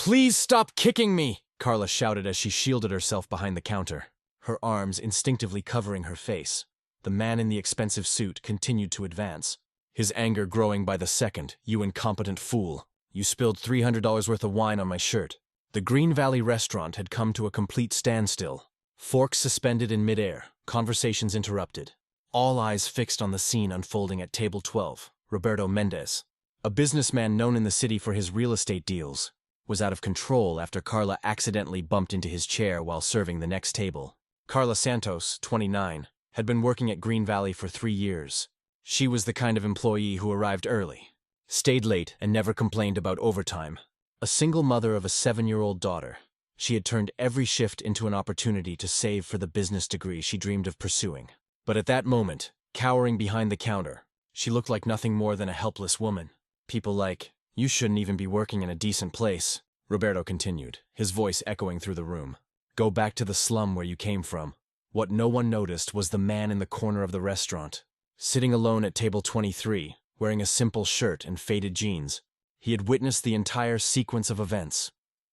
Please stop kicking me, Carla shouted as she shielded herself behind the counter, her arms instinctively covering her face. The man in the expensive suit continued to advance, his anger growing by the second. You incompetent fool. You spilled $300 worth of wine on my shirt. The Green Valley restaurant had come to a complete standstill. Forks suspended in midair, conversations interrupted. All eyes fixed on the scene unfolding at table 12. Roberto Mendez, a businessman known in the city for his real estate deals, was out of control after Carla accidentally bumped into his chair while serving the next table. Carla Santos, 29, had been working at Green Valley for 3 years. She was the kind of employee who arrived early, stayed late, and never complained about overtime. A single mother of a 7-year-old daughter, she had turned every shift into an opportunity to save for the business degree she dreamed of pursuing. But at that moment, cowering behind the counter, she looked like nothing more than a helpless woman. People like, "You shouldn't even be working in a decent place," Roberto continued, his voice echoing through the room. "Go back to the slum where you came from." What no one noticed was the man in the corner of the restaurant, sitting alone at table 23, wearing a simple shirt and faded jeans. He had witnessed the entire sequence of events.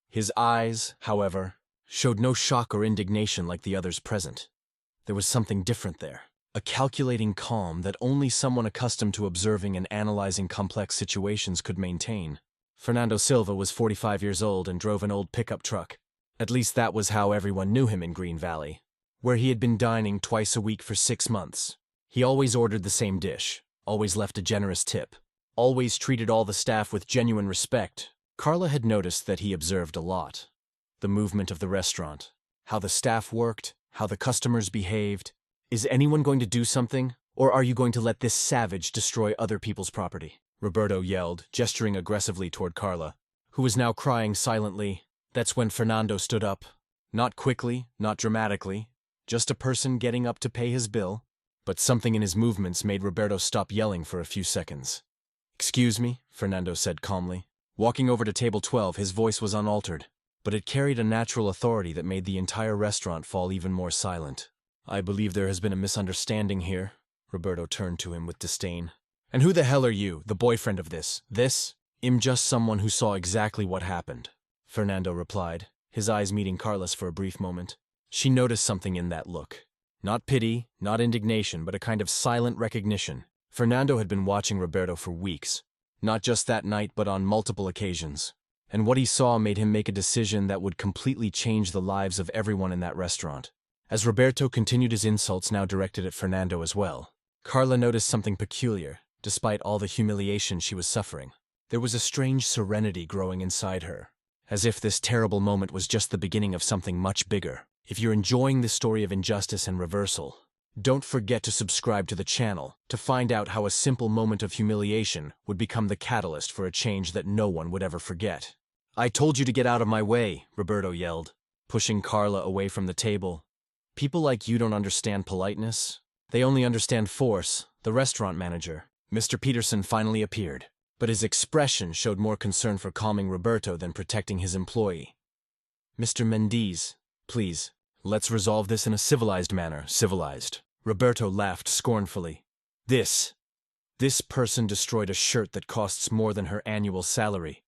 His eyes, however, showed no shock or indignation like the others present. There was something different there, a calculating calm that only someone accustomed to observing and analyzing complex situations could maintain. Fernando Silva was 45 years old and drove an old pickup truck. At least that was how everyone knew him in Green Valley, where he had been dining twice a week for 6 months. He always ordered the same dish, always left a generous tip, always treated all the staff with genuine respect. Carla had noticed that he observed a lot. The movement of the restaurant, how the staff worked, how the customers behaved. Is anyone going to do something, or are you going to let this savage destroy other people's property? Roberto yelled, gesturing aggressively toward Carla, who was now crying silently. That's when Fernando stood up. Not quickly, not dramatically, just a person getting up to pay his bill. But something in his movements made Roberto stop yelling for a few seconds. "Excuse me," Fernando said calmly. Walking over to table 12, his voice was unaltered, but it carried a natural authority that made the entire restaurant fall even more silent. "I believe there has been a misunderstanding here." Roberto turned to him with disdain. "And who the hell are you, the boyfriend of this? I'm just someone who saw exactly what happened," Fernando replied, his eyes meeting Carla's for a brief moment. She noticed something in that look. Not pity, not indignation, but a kind of silent recognition. Fernando had been watching Roberto for weeks, not just that night but on multiple occasions. And what he saw made him make a decision that would completely change the lives of everyone in that restaurant. As Roberto continued his insults now directed at Fernando as well, Carla noticed something peculiar, despite all the humiliation she was suffering. There was a strange serenity growing inside her, as if this terrible moment was just the beginning of something much bigger. If you're enjoying this story of injustice and reversal, don't forget to subscribe to the channel to find out how a simple moment of humiliation would become the catalyst for a change that no one would ever forget. "I told you to get out of my way," Roberto yelled, pushing Carla away from the table. "People like you don't understand politeness. They only understand force." The restaurant manager, Mr. Peterson, finally appeared, but his expression showed more concern for calming Roberto than protecting his employee. "Mr. Mendez, please, let's resolve this in a civilized manner." "Civilized?" Roberto laughed scornfully. This person destroyed a shirt that costs more than her annual salary.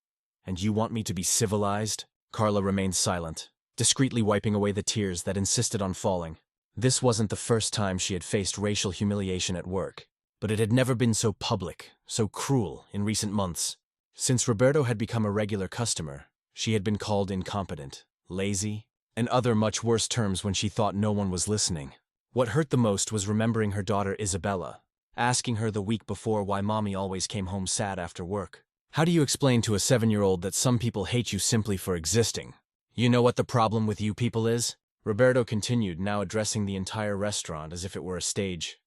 And you want me to be civilized?" Carla remained silent, discreetly wiping away the tears that insisted on falling. This wasn't the first time she had faced racial humiliation at work, but it had never been so public, so cruel in recent months. Since Roberto had become a regular customer, she had been called incompetent, lazy, and other much worse terms when she thought no one was listening. What hurt the most was remembering her daughter Isabella, asking her the week before why mommy always came home sad after work. How do you explain to a 7-year-old that some people hate you simply for existing? "You know what the problem with you people is?" Roberto continued, now addressing the entire restaurant as if it were a stage.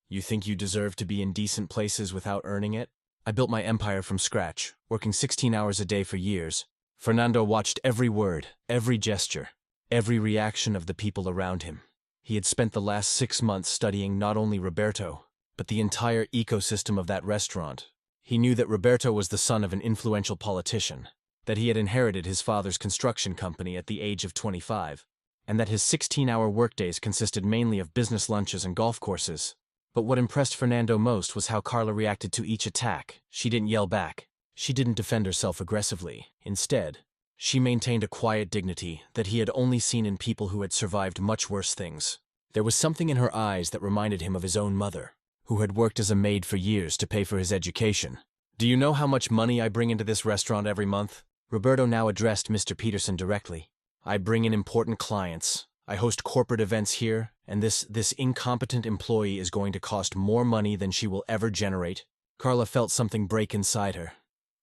"You think you deserve to be in decent places without earning it? I built my empire from scratch, working 16 hours a day for years." Fernando watched every word, every gesture, every reaction of the people around him. He had spent the last 6 months studying not only Roberto, but the entire ecosystem of that restaurant. He knew that Roberto was the son of an influential politician, that he had inherited his father's construction company at the age of 25, and that his 16-hour workdays consisted mainly of business lunches and golf courses. But what impressed Fernando most was how Carla reacted to each attack. She didn't yell back. She didn't defend herself aggressively. Instead, She maintained a quiet dignity that he had only seen in people who had survived much worse things. There was something in her eyes that reminded him of his own mother, who had worked as a maid for years to pay for his education. "Do you know how much money I bring into this restaurant every month?" Roberto now addressed Mr. Peterson directly. "I bring in important clients. I host corporate events here, and this incompetent employee is going to cost more money than she will ever generate." Carla felt something break inside her.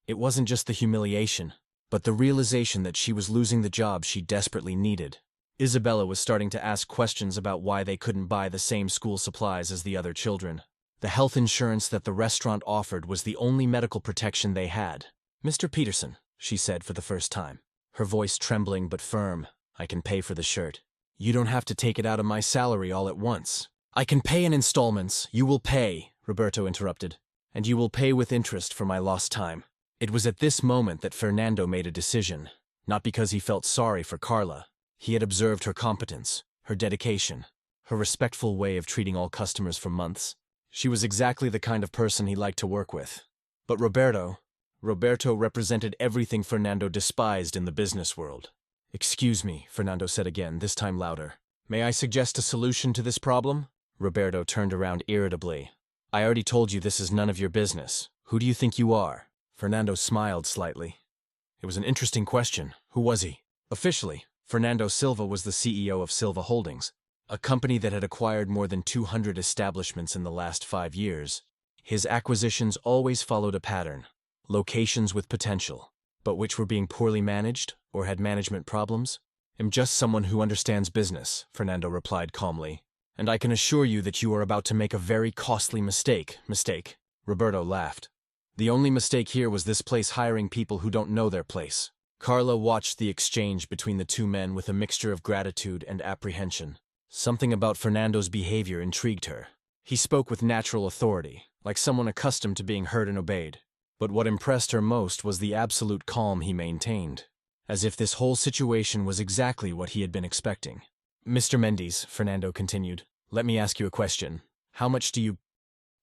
It wasn't just the humiliation, but the realization that she was losing the job she desperately needed. Isabella was starting to ask questions about why they couldn't buy the same school supplies as the other children. The health insurance that the restaurant offered was the only medical protection they had. "Mr. Peterson," she said for the first time, her voice trembling but firm, "I can pay for the shirt. You don't have to take it out of my salary all at once." "I can pay in installments. You will pay," Roberto interrupted. "And you will pay with interest for my lost time." It was at this moment that Fernando made a decision, not because he felt sorry for Carla. He had observed her competence, her dedication, her respectful way of treating all customers for months. She was exactly the kind of person he liked to work with. But Roberto represented everything Fernando despised in the business world. "Excuse me," Fernando said again, this time louder. "May I suggest a solution to this problem?" Roberto turned around irritably. "I already told you this is none of your business. Who do you think you are?" Fernando smiled slightly. It was an interesting question. Who was he? Officially, Fernando Silva was the CEO of Silva Holdings, a company that had acquired more than 200 establishments in the last 5 years. His acquisitions always followed a pattern: locations with potential, but which were being poorly managed or had management problems. "I'm just someone who understands business," Fernando replied calmly. "And I can assure you that you are about to make a very costly mistake." "Mistake?" Roberto laughed. "The only mistake here was this place hiring people who don't know their place." Carla watched the exchange between the two men with a mixture of gratitude and apprehension. Something about Fernando's behavior intrigued her. He spoke with natural authority, like someone accustomed to being heard and obeyed. But what impressed her most was the absolute calm he maintained, as if this whole situation was exactly what he had been expecting. "Mr. Mendes," Fernando continued, "let me ask you a question. How much do you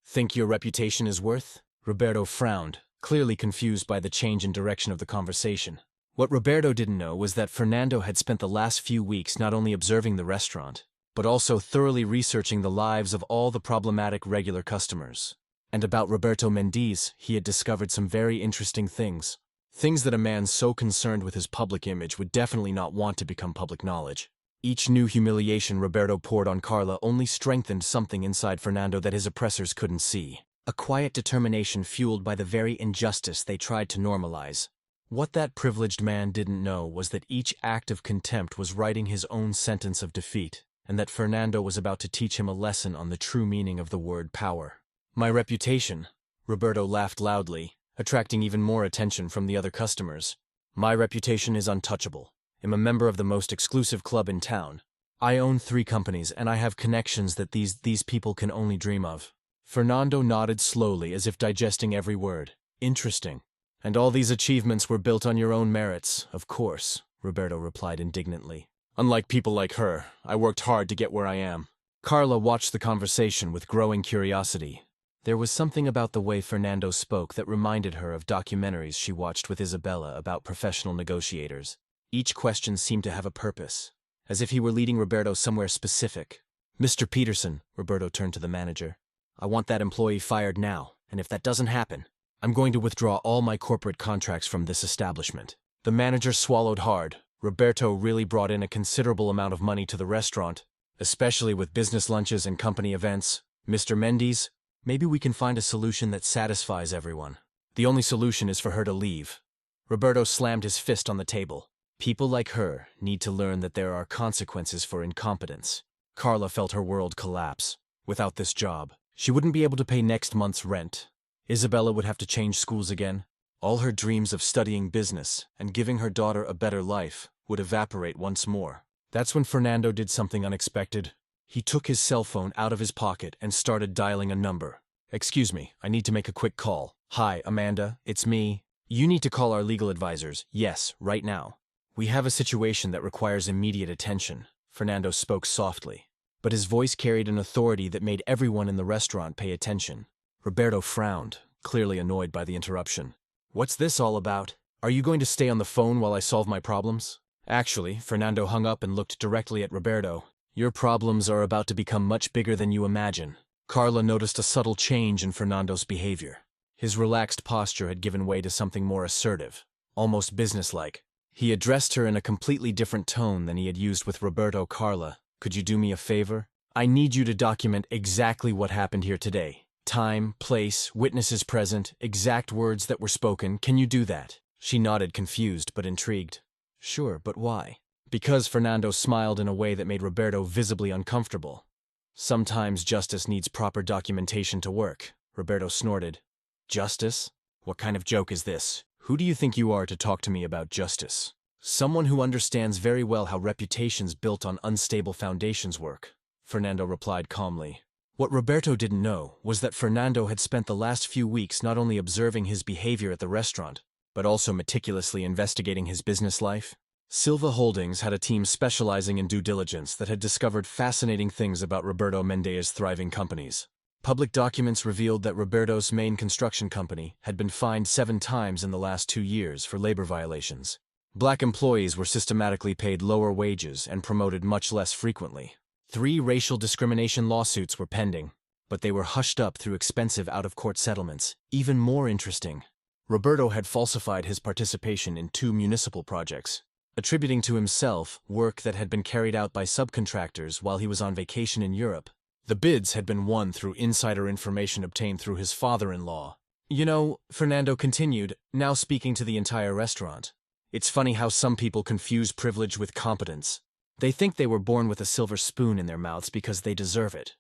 think your reputation is worth?" Roberto frowned, clearly confused by the change in direction of the conversation. What Roberto didn't know was that Fernando had spent the last few weeks not only observing the restaurant, but also thoroughly researching the lives of all the problematic regular customers. And about Roberto Mendes, he had discovered some very interesting things. Things that a man so concerned with his public image would definitely not want to become public knowledge. Each new humiliation Roberto poured on Carla only strengthened something inside Fernando that his oppressors couldn't see. A quiet determination fueled by the very injustice they tried to normalize. What that privileged man didn't know was that each act of contempt was writing his own sentence of defeat, and that Fernando was about to teach him a lesson on the true meaning of the word power. "My reputation," Roberto laughed loudly, attracting even more attention from the other customers. "My reputation is untouchable. I'm a member of the most exclusive club in town. I own 3 companies, and I have connections that these people can only dream of." Fernando nodded slowly as if digesting every word. "Interesting. And all these achievements were built on your own merits, of course," Roberto replied indignantly. "Unlike people like her, I worked hard to get where I am." Carla watched the conversation with growing curiosity. There was something about the way Fernando spoke that reminded her of documentaries she watched with Isabella about professional negotiators. Each question seemed to have a purpose, as if he were leading Roberto somewhere specific. "Mr. Peterson," Roberto turned to the manager, "I want that employee fired now, and if that doesn't happen, I'm going to withdraw all my corporate contracts from this establishment." The manager swallowed hard. Roberto really brought in a considerable amount of money to the restaurant, especially with business lunches and company events. "Mr. Mendes, maybe we can find a solution that satisfies everyone. The only solution is for her to leave." Roberto slammed his fist on the table. People like her need to learn that there are consequences for incompetence. Carla felt her world collapse. Without this job, she wouldn't be able to pay next month's rent. Isabella would have to change schools again. All her dreams of studying business and giving her daughter a better life would evaporate once more. That's when Fernando did something unexpected. He took his cell phone out of his pocket and started dialing a number. "Excuse me, I need to make a quick call. Hi, Amanda, it's me. You need to call our legal advisors. Yes, right now. We have a situation that requires immediate attention." Fernando spoke softly, but his voice carried an authority that made everyone in the restaurant pay attention. Roberto frowned, clearly annoyed by the interruption. "What's this all about? Are you going to stay on the phone while I solve my problems? Actually, Fernando hung up and looked directly at Roberto. Your problems are about to become much bigger than you imagine. Carla noticed a subtle change in Fernando's behavior. His relaxed posture had given way to something more assertive, almost businesslike. He addressed her in a completely different tone than he had used with Roberto. Carla, could you do me a favor? I need you to document exactly what happened here today. Time, place, witnesses present, exact words that were spoken. Can you do that? She nodded, confused but intrigued. Sure, but why? Because Fernando smiled in a way that made Roberto visibly uncomfortable. Sometimes justice needs proper documentation to work, Roberto snorted. Justice? What kind of joke is this? Who do you think you are to talk to me about justice? Someone who understands very well how reputations built on unstable foundations work, Fernando replied calmly. What Roberto didn't know was that Fernando had spent the last few weeks not only observing his behavior at the restaurant, but also meticulously investigating his business life. Silva Holdings had a team specializing in due diligence that had discovered fascinating things about Roberto Mendea's thriving companies. Public documents revealed that Roberto's main construction company had been fined 7 times in the last 2 years for labor violations. Black employees were systematically paid lower wages and promoted much less frequently. 3 racial discrimination lawsuits were pending, but they were hushed up through expensive out-of-court settlements. Even more interesting, Roberto had falsified his participation in 2 municipal projects, attributing to himself work that had been carried out by subcontractors while he was on vacation in Europe. The bids had been won through insider information obtained through his father-in-law. You know, Fernando continued, now speaking to the entire restaurant. It's funny how some people confuse privilege with competence. They think they were born with a silver spoon in their mouths because they deserve it.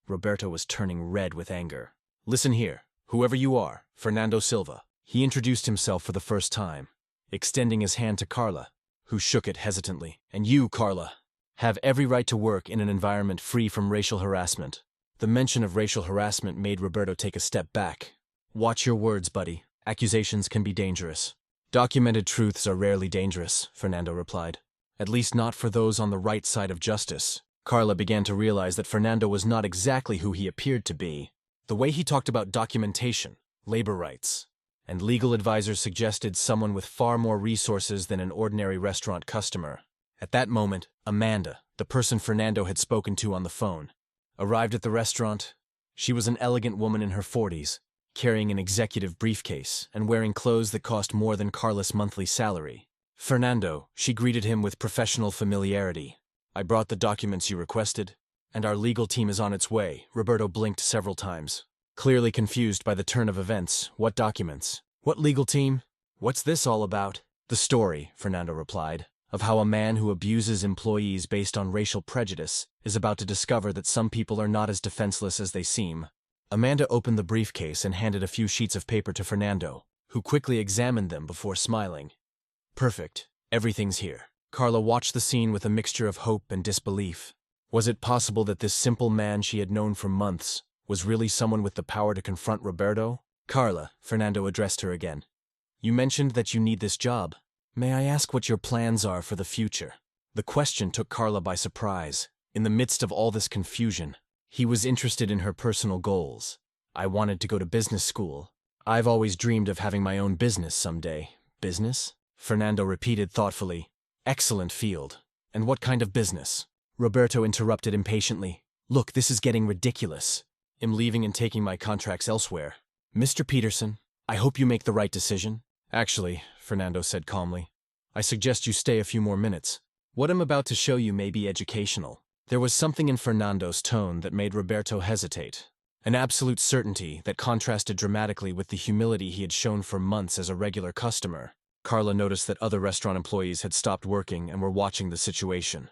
Roberto was turning red with anger. Listen here, whoever you are, Fernando Silva. He introduced himself for the first time, extending his hand to Carla, who shook it hesitantly. And you, Carla, have every right to work in an environment free from racial harassment. The mention of racial harassment made Roberto take a step back. Watch your words, buddy. Accusations can be dangerous. Documented truths are rarely dangerous, Fernando replied. At least not for those on the right side of justice. Carla began to realize that Fernando was not exactly who he appeared to be. The way he talked about documentation, labor rights, and legal advisors suggested someone with far more resources than an ordinary restaurant customer. At that moment, Amanda, the person Fernando had spoken to on the phone, arrived at the restaurant. She was an elegant woman in her 40s, carrying an executive briefcase and wearing clothes that cost more than Carla's monthly salary. Fernando, she greeted him with professional familiarity. I brought the documents you requested, and our legal team is on its way. Roberto blinked several times, clearly confused by the turn of events. What documents? What legal team? What's this all about? The story, Fernando replied, of how a man who abuses employees based on racial prejudice is about to discover that some people are not as defenseless as they seem. Amanda opened the briefcase and handed a few sheets of paper to Fernando, who quickly examined them before smiling. Perfect. Everything's here. Carla watched the scene with a mixture of hope and disbelief. Was it possible that this simple man she had known for months was really someone with the power to confront Roberto? Carla, Fernando addressed her again. You mentioned that you need this job. May I ask what your plans are for the future? The question took Carla by surprise. In the midst of all this confusion, he was interested in her personal goals. I wanted to go to business school. I've always dreamed of having my own business someday. Business? Fernando repeated thoughtfully. Excellent field. And what kind of business? Roberto interrupted impatiently. Look, this is getting ridiculous. I'm leaving and taking my contracts elsewhere. Mr. Peterson, I hope you make the right decision. Actually, Fernando said calmly, I suggest you stay a few more minutes. What I'm about to show you may be educational. There was something in Fernando's tone that made Roberto hesitate. An absolute certainty that contrasted dramatically with the humility he had shown for months as a regular customer. Carla noticed that other restaurant employees had stopped working and were watching the situation.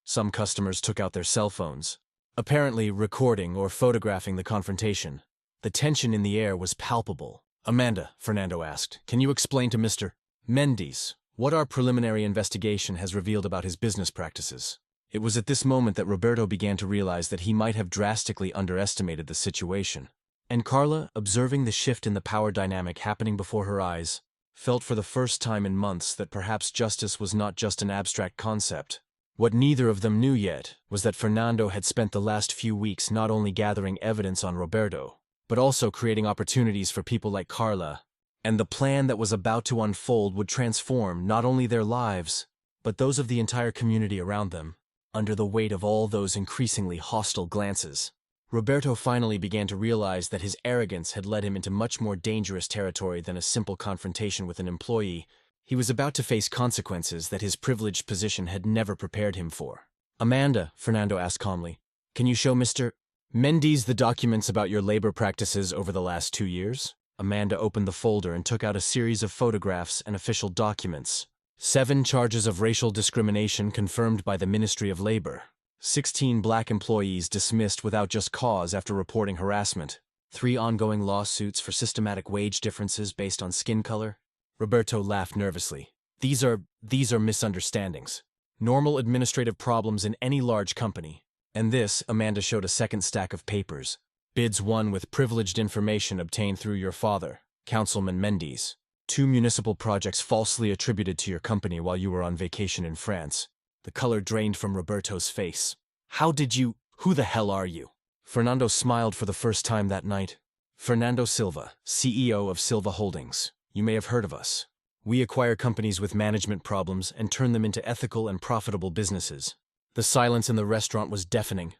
Some customers took out their cell phones, apparently recording or photographing the confrontation. The tension in the air was palpable. Amanda, Fernando asked, can you explain to Mr. Mendes what our preliminary investigation has revealed about his business practices? It was at this moment that Roberto began to realize that he might have drastically underestimated the situation. And Carla, observing the shift in the power dynamic happening before her eyes, felt for the first time in months that perhaps justice was not just an abstract concept. What neither of them knew yet was that Fernando had spent the last few weeks not only gathering evidence on Roberto, but also creating opportunities for people like Carla And the plan that was about to unfold would transform not only their lives, but those of the entire community around them, under the weight of all those increasingly hostile glances. Roberto finally began to realize that his arrogance had led him into much more dangerous territory than a simple confrontation with an employee. He was about to face consequences that his privileged position had never prepared him for. "Amanda," Fernando asked calmly, "can you show Mr. Mendes the documents about your labor practices over the last 2 years?" Amanda opened the folder and took out a series of photographs and official documents. 7 charges of racial discrimination confirmed by the Ministry of Labor. 16 black employees dismissed without just cause after reporting harassment. 3 ongoing lawsuits for systematic wage differences based on skin color. Roberto laughed nervously. These are misunderstandings. Normal administrative problems in any large company. And this, Amanda showed a second stack of papers. Bids won with privileged information obtained through your father, Councilman Mendes. 2 municipal projects falsely attributed to your company while you were on vacation in France. The color drained from Roberto's face. Who the hell are you? Fernando smiled for the first time that night. Fernando Silva, CEO of Silva Holdings. You may have heard of us. We acquire companies with management problems and turn them into ethical and profitable businesses. The silence in the restaurant was deafening.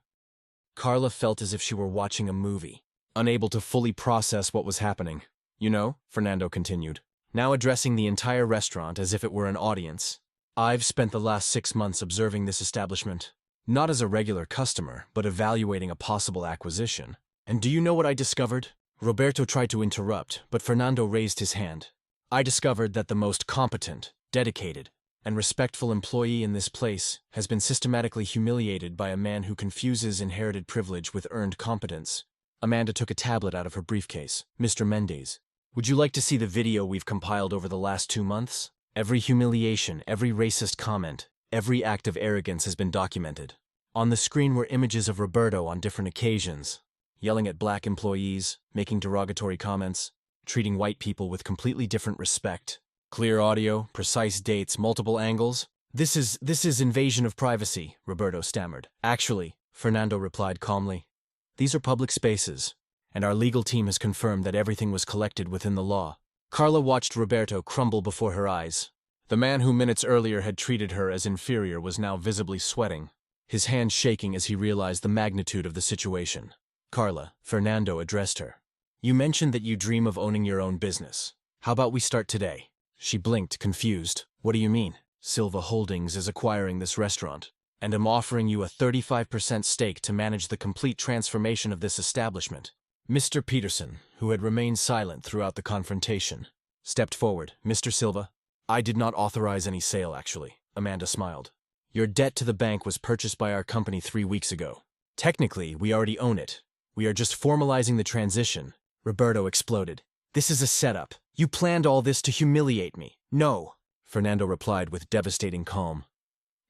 Carla felt as if she were watching a movie, unable to fully process what was happening. "You know," Fernando continued, now addressing the entire restaurant as if it were an audience, "I've spent the last 6 months observing this establishment, not as a regular customer, but evaluating a possible acquisition. And do you know what I discovered?" Roberto tried to interrupt, but Fernando raised his hand. "I discovered that the most competent, dedicated, and respectful employee in this place has been systematically humiliated by a man who confuses inherited privilege with earned competence." Amanda took a tablet out of her briefcase. "Mr. Mendes, would you like to see the video we've compiled over the last 2 months? Every humiliation, every racist comment, every act of arrogance has been documented. On the screen were images of Roberto on different occasions, yelling at black employees, making derogatory comments, treating white people with completely different respect. Clear audio, precise dates, multiple angles. This is invasion of privacy," Roberto stammered. "Actually," Fernando replied calmly, "these are public spaces, and our legal team has confirmed that everything was collected within the law." Carla watched Roberto crumble before her eyes. The man who minutes earlier had treated her as inferior was now visibly sweating, his hands shaking as he realized the magnitude of the situation. "Carla," Fernando addressed her, "you mentioned that you dream of owning your own business. How about we start today?" She blinked, confused. "What do you mean?" "Silva Holdings is acquiring this restaurant, and am offering you a 35% stake to manage the complete transformation of this establishment." Mr. Peterson, who had remained silent throughout the confrontation, stepped forward. "Mr. Silva, I did not authorize any sale, actually." Amanda smiled. "Your debt to the bank was purchased by our company 3 weeks ago. Technically, we already own it. We are just formalizing the transition." Roberto exploded. "This is a setup. You planned all this to humiliate me." "No," Fernando replied with devastating calm.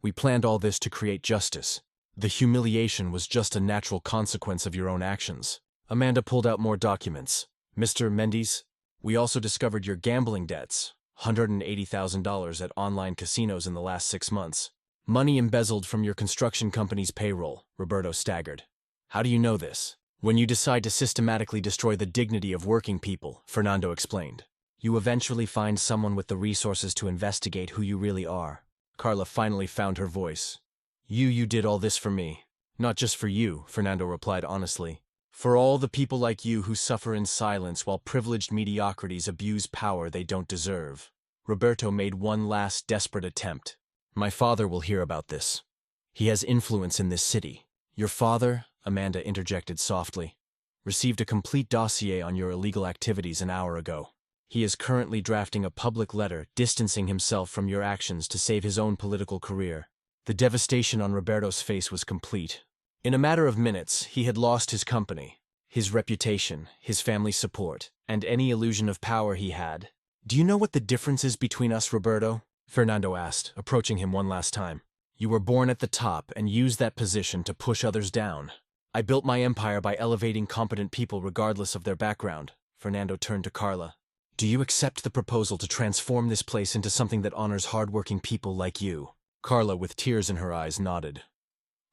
"We planned all this to create justice. The humiliation was just a natural consequence of your own actions." Amanda pulled out more documents. "Mr. Mendes, we also discovered your gambling debts, $180,000 at online casinos in the last 6 months. Money embezzled from your construction company's payroll," Roberto staggered. "How do you know this?" "When you decide to systematically destroy the dignity of working people," Fernando explained, "you eventually find someone with the resources to investigate who you really are." Carla finally found her voice. You did all this for me." "Not just for you," Fernando replied honestly. "For all the people like you who suffer in silence while privileged mediocrities abuse power they don't deserve." Roberto made one last desperate attempt. "My father will hear about this. He has influence in this city." "Your father," Amanda interjected softly, "received a complete dossier on your illegal activities an hour ago. He is currently drafting a public letter distancing himself from your actions to save his own political career." The devastation on Roberto's face was complete. In a matter of minutes, he had lost his company, his reputation, his family's support, and any illusion of power he had. "Do you know what the difference is between us, Roberto?" Fernando asked, approaching him one last time. "You were born at the top and used that position to push others down. I built my empire by elevating competent people regardless of their background." Fernando turned to Carla. "Do you accept the proposal to transform this place into something that honors hardworking people like you?" Carla, with tears in her eyes, nodded.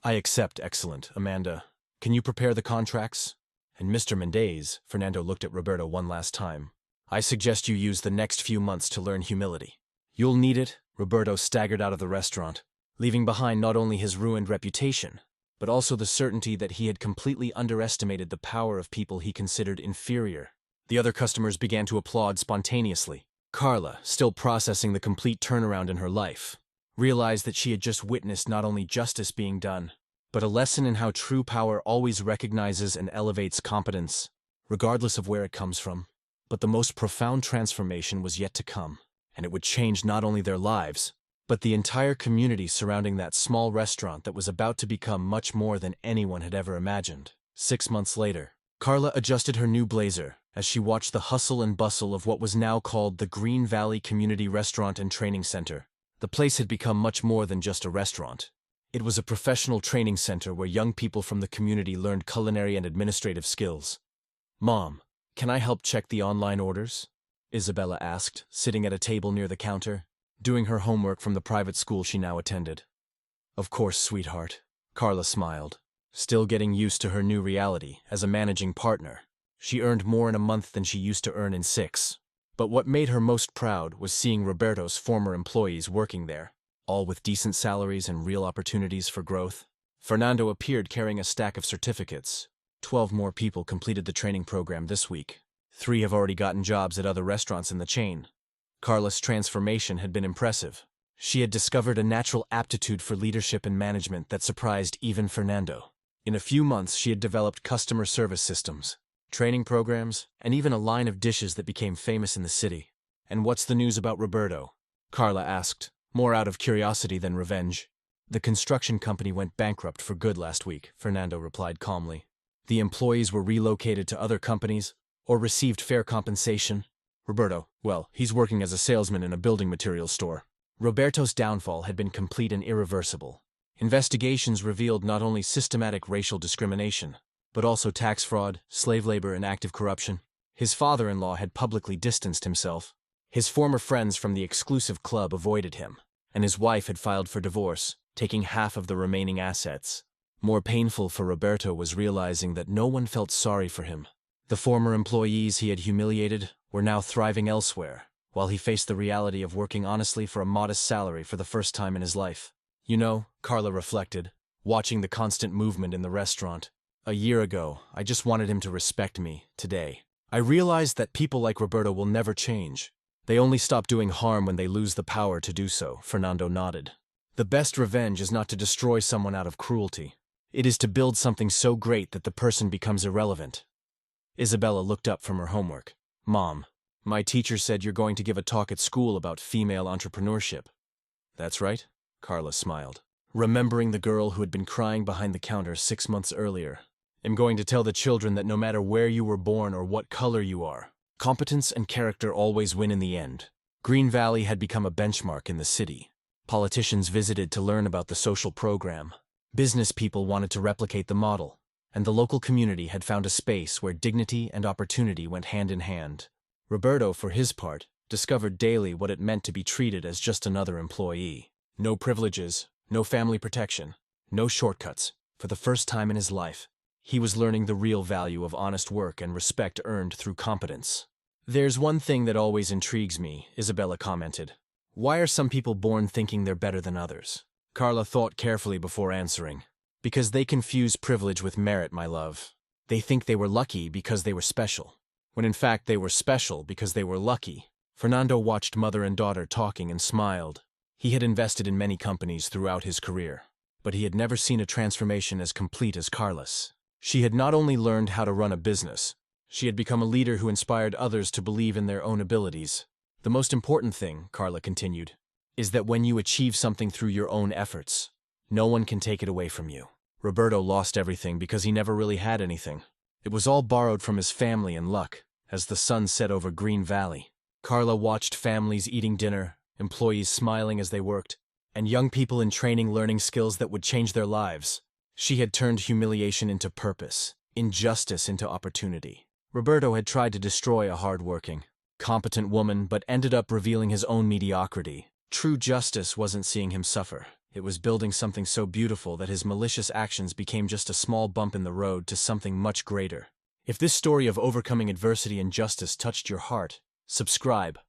"I accept, excellent. Amanda, can you prepare the contracts? And Mr. Mendes," Fernando looked at Roberto one last time, I suggest you use the next few months to learn humility. You'll need it. Roberto staggered out of the restaurant, leaving behind not only his ruined reputation, but also the certainty that he had completely underestimated the power of people he considered inferior. The other customers began to applaud spontaneously. Carla, still processing the complete turnaround in her life, realized that she had just witnessed not only justice being done, but a lesson in how true power always recognizes and elevates competence, regardless of where it comes from. But the most profound transformation was yet to come, and it would change not only their lives, but the entire community surrounding that small restaurant that was about to become much more than anyone had ever imagined. 6 months later, Carla adjusted her new blazer as she watched the hustle and bustle of what was now called the Green Valley Community Restaurant and Training Center. The place had become much more than just a restaurant. It was a professional training center where young people from the community learned culinary and administrative skills. "Mom, can I help check the online orders?" Isabella asked, sitting at a table near the counter, doing her homework from the private school she now attended. "Of course, sweetheart," Carla smiled, still getting used to her new reality as a managing partner. She earned more in a month than she used to earn in 6. But what made her most proud was seeing Roberto's former employees working there, all with decent salaries and real opportunities for growth. Fernando appeared carrying a stack of certificates. 12 more people completed the training program this week. 3 have already gotten jobs at other restaurants in the chain. Carla's transformation had been impressive. She had discovered a natural aptitude for leadership and management that surprised even Fernando. In a few months, she had developed customer service systems, training programs, and even a line of dishes that became famous in the city. "And what's the news about Roberto?" Carla asked, more out of curiosity than revenge. "The construction company went bankrupt for good last week," Fernando replied calmly. "The employees were relocated to other companies or received fair compensation. Roberto, well, he's working as a salesman in a building materials store." Roberto's downfall had been complete and irreversible. Investigations revealed not only systematic racial discrimination, but also tax fraud, slave labor, and active corruption. His father-in-law had publicly distanced himself. His former friends from the exclusive club avoided him, and his wife had filed for divorce, taking half of the remaining assets. More painful for Roberto was realizing that no one felt sorry for him. The former employees he had humiliated were now thriving elsewhere, while he faced the reality of working honestly for a modest salary for the first time in his life. "You know," Carla reflected, watching the constant movement in the restaurant, "a year ago, I just wanted him to respect me. Today, I realized that people like Roberto will never change. They only stop doing harm when they lose the power to do so." Fernando nodded. "The best revenge is not to destroy someone out of cruelty. It is to build something so great that the person becomes irrelevant." Isabella looked up from her homework. "Mom, my teacher said you're going to give a talk at school about female entrepreneurship." "That's right," Carla smiled, remembering the girl who had been crying behind the counter 6 months earlier. "I'm going to tell the children that no matter where you were born or what color you are, competence and character always win in the end." Green Valley had become a benchmark in the city. Politicians visited to learn about the social program. Business people wanted to replicate the model, and the local community had found a space where dignity and opportunity went hand in hand. Roberto, for his part, discovered daily what it meant to be treated as just another employee. No privileges, no family protection, no shortcuts. For the first time in his life, he was learning the real value of honest work and respect earned through competence. "There's one thing that always intrigues me," Isabella commented. "Why are some people born thinking they're better than others?" Carla thought carefully before answering. "Because they confuse privilege with merit, my love. They think they were lucky because they were special, when in fact they were special because they were lucky." Fernando watched mother and daughter talking and smiled. He had invested in many companies throughout his career, but he had never seen a transformation as complete as Carla's. She had not only learned how to run a business, she had become a leader who inspired others to believe in their own abilities. "The most important thing," Carla continued, "is that when you achieve something through your own efforts, no one can take it away from you." Roberto lost everything because he never really had anything. It was all borrowed from his family and luck, as the sun set over Green Valley. Carla watched families eating dinner, employees smiling as they worked, and young people in training learning skills that would change their lives. She had turned humiliation into purpose, injustice into opportunity. Roberto had tried to destroy a hard-working, competent woman, but ended up revealing his own mediocrity. True justice wasn't seeing him suffer. It was building something so beautiful that his malicious actions became just a small bump in the road to something much greater. If this story of overcoming adversity and justice touched your heart, Subscribe.